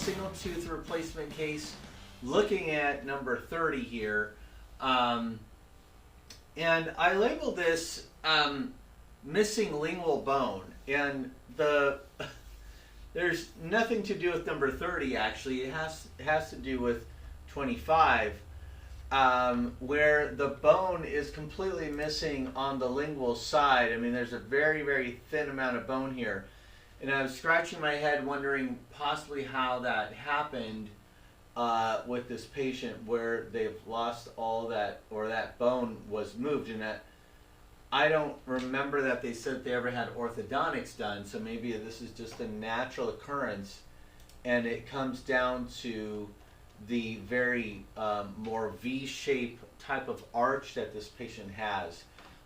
single tooth replacement case, looking at number 30 here. And I labeled this missing lingual bone. And there's nothing to do with number 30 actually. It has to do with 25. Where the bone is completely missing on the lingual side. I mean, there's a very, very thin amount of bone here. And I was scratching my head wondering possibly how that happened with this patient, where they've lost all that, or that bone was moved. And that I don't remember that they said they ever had orthodontics done, so maybe this is just a natural occurrence, and it comes down to the very more V-shaped type of arch that this patient has.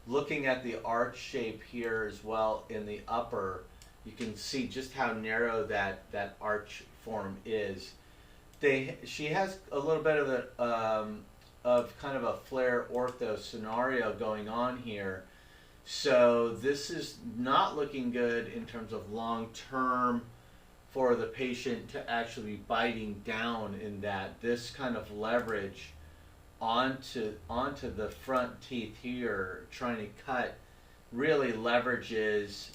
Looking at the arch shape here as well in the upper, you can see just how narrow that arch form is. She has a little bit of kind of a flare ortho scenario going on here. So this is not looking good in terms of long term for the patient to actually be biting down in that. This kind of leverage onto the front teeth here, trying to cut, really leverages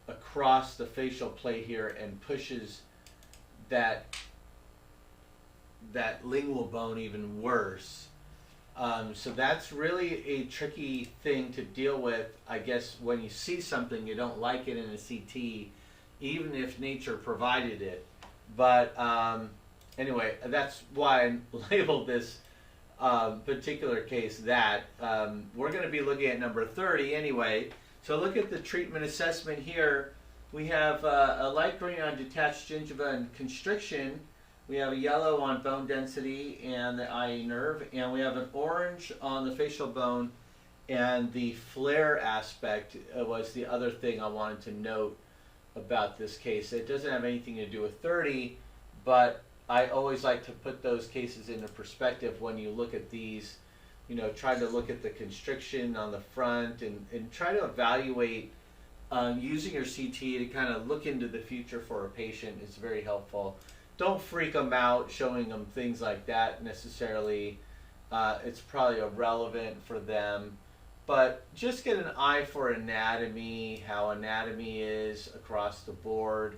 across the facial plate here and pushes that lingual bone even worse. So that's really a tricky thing to deal with. I guess when you see something, you don't like it in a CT, even if nature provided it. But anyway, that's why I labeled this particular case that. We're going to be looking at number 30 anyway. So look at the treatment assessment here. We have a light green on detached gingiva and constriction. We have a yellow on bone density and the IE nerve. And we have an orange on the facial bone. And the flare aspect was the other thing I wanted to note about this case. It doesn't have anything to do with 30, but I always like to put those cases into perspective when you look at these. You know, try to look at the constriction on the front and try to evaluate using your CT to kind of look into the future for a patient. It's very helpful. Don't freak them out showing them things like that necessarily. It's probably irrelevant for them. But just get an eye for anatomy, how anatomy is across the board.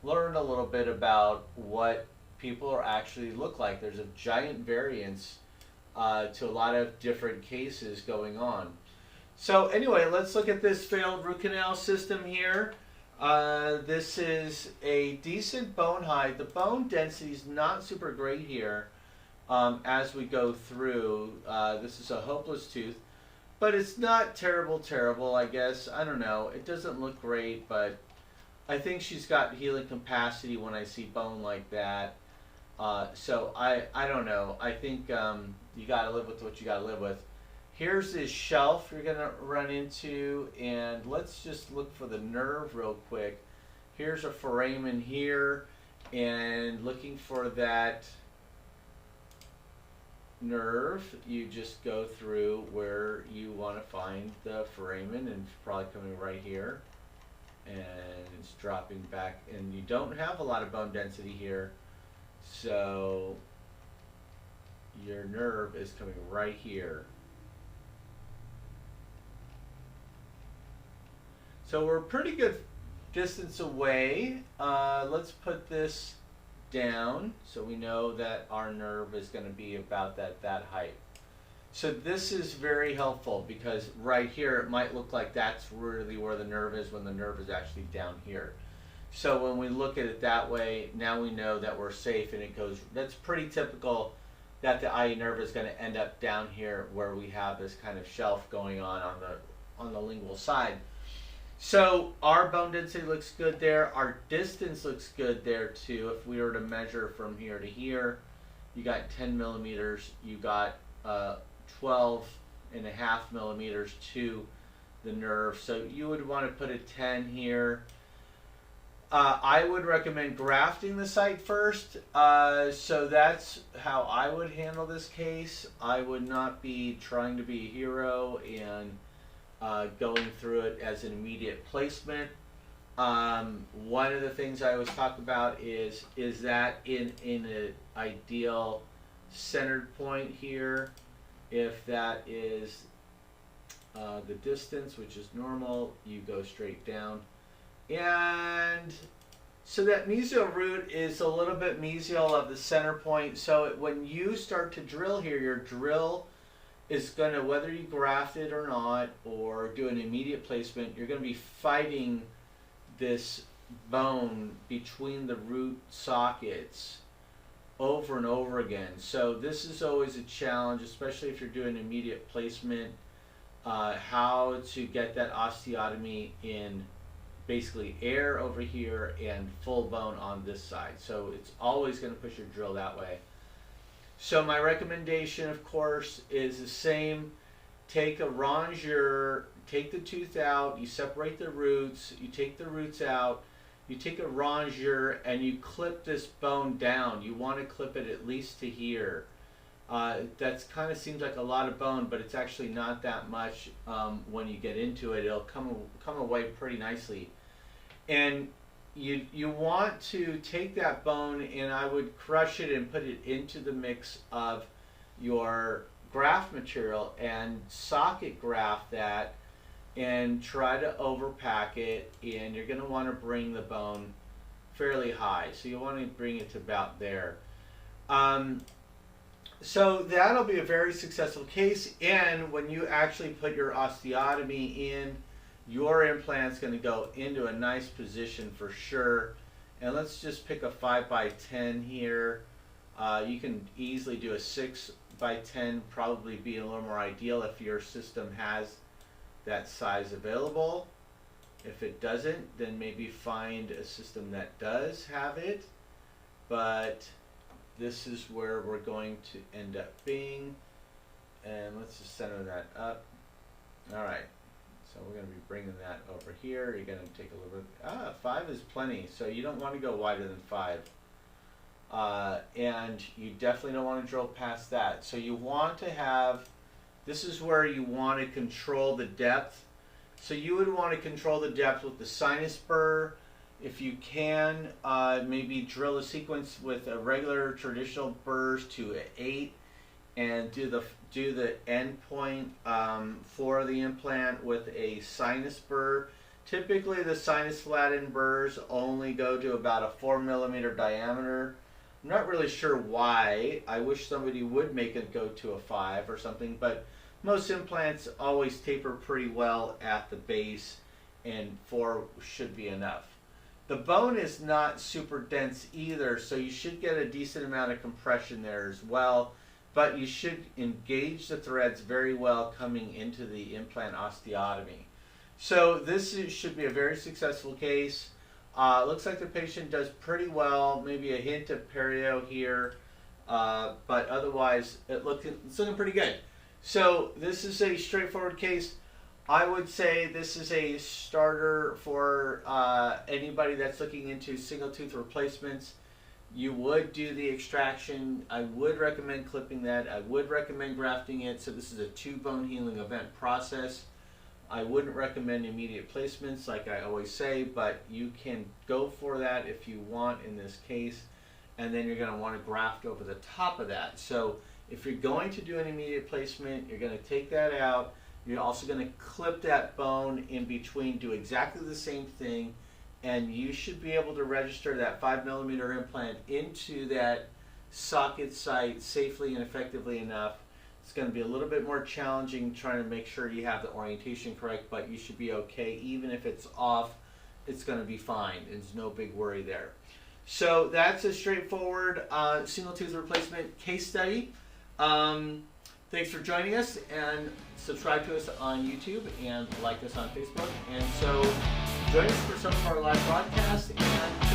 Learn a little bit about what people are actually look like. There's a giant variance to a lot of different cases going on. So anyway, let's look at this failed root canal system here. This is a decent bone height. The bone density is not super great here as we go through. This is a hopeless tooth. But it's not terrible, I guess. I don't know. It doesn't look great, but I think she's got healing capacity when I see bone like that. So I don't know. I think you got to live with what you got to live with. Here's this shelf you're going to run into, and let's just look for the nerve real quick. Here's a foramen here, and looking for that nerve, you just go through where you want to find the foramen, and it's probably coming right here, and it's dropping back, and you don't have a lot of bone density here, so your nerve is coming right here. So we're a pretty good distance away. Let's put this down so we know that our nerve is going to be about that height. So this is very helpful because right here it might look like that's really where the nerve is when the nerve is actually down here. So when we look at it that way, now we know that we're safe, and it goes, that's pretty typical that the IE nerve is going to end up down here where we have this kind of shelf going on the lingual side. So our bone density looks good there. Our distance looks good there too. If we were to measure from here to here, you got 10 millimeters. You got 12 and a half millimeters to the nerve. So you would want to put a 10 here. I would recommend grafting the site first. So that's how I would handle this case. I would not be trying to be a hero and going through it as an immediate placement. One of the things I always talk about is that in an ideal centered point here, if that is the distance, which is normal, you go straight down. And so that mesial root is a little bit mesial of the center point. So when you start to drill here, your drill is going to, whether you graft it or not, or do an immediate placement, you're going to be fighting this bone between the root sockets over and over again. So this is always a challenge, especially if you're doing immediate placement, how to get that osteotomy in basically air over here and full bone on this side. So it's always going to push your drill that way. So my recommendation, of course, is the same. Take a rongeur, take the tooth out, you separate the roots, you take the roots out, you take a rongeur and you clip this bone down. You want to clip it at least to here. That kind of seems like a lot of bone, but it's actually not that much. When you get into it, it'll come away pretty nicely. And you want to take that bone, and I would crush it and put it into the mix of your graft material and socket graft that and try to overpack it, and you're going to want to bring the bone fairly high. So you want to bring it to about there. So that'll be a very successful case, and when you actually put your osteotomy in, your implant's going to go into a nice position for sure. And let's just pick a 5x10 here. You can easily do a 6x10, probably be a little more ideal if your system has that size available. If it doesn't, then maybe find a system that does have it. But this is where we're going to end up being. And let's just center that up. All right. So we're going to be bringing that over here. You're going to take a little bit. 5 is plenty. So you don't want to go wider than 5. And you definitely don't want to drill past that. So you want to have, this is where you want to control the depth. So you would want to control the depth with the sinus burr. If you can, maybe drill a sequence with a regular traditional burrs to 8 and do the end point for the implant with a sinus burr. Typically the sinus flattened burrs only go to about a 4 millimeter diameter. I'm not really sure why. I wish somebody would make it go to a 5 or something, but most implants always taper pretty well at the base, and 4 should be enough. The bone is not super dense either, so you should get a decent amount of compression there as well, but you should engage the threads very well coming into the implant osteotomy. So this should be a very successful case. Looks like the patient does pretty well, maybe a hint of perio here, but otherwise it's looking pretty good. So this is a straightforward case. I would say this is a starter for anybody that's looking into single tooth replacements. You would do the extraction. I would recommend clipping that. I would recommend grafting it. So this is a 2 bone healing event process. I wouldn't recommend immediate placements like I always say, but you can go for that if you want in this case. And then you're going to want to graft over the top of that. So if you're going to do an immediate placement, you're going to take that out. You're also going to clip that bone in between, do exactly the same thing, and you should be able to register that 5 millimeter implant into that socket site safely and effectively enough. It's going to be a little bit more challenging trying to make sure you have the orientation correct, but you should be okay. Even if it's off, it's going to be fine. There's no big worry there. So that's a straightforward single tooth replacement case study. Thanks for joining us, and subscribe to us on YouTube and like us on Facebook. And so join us for some of our live broadcasts, and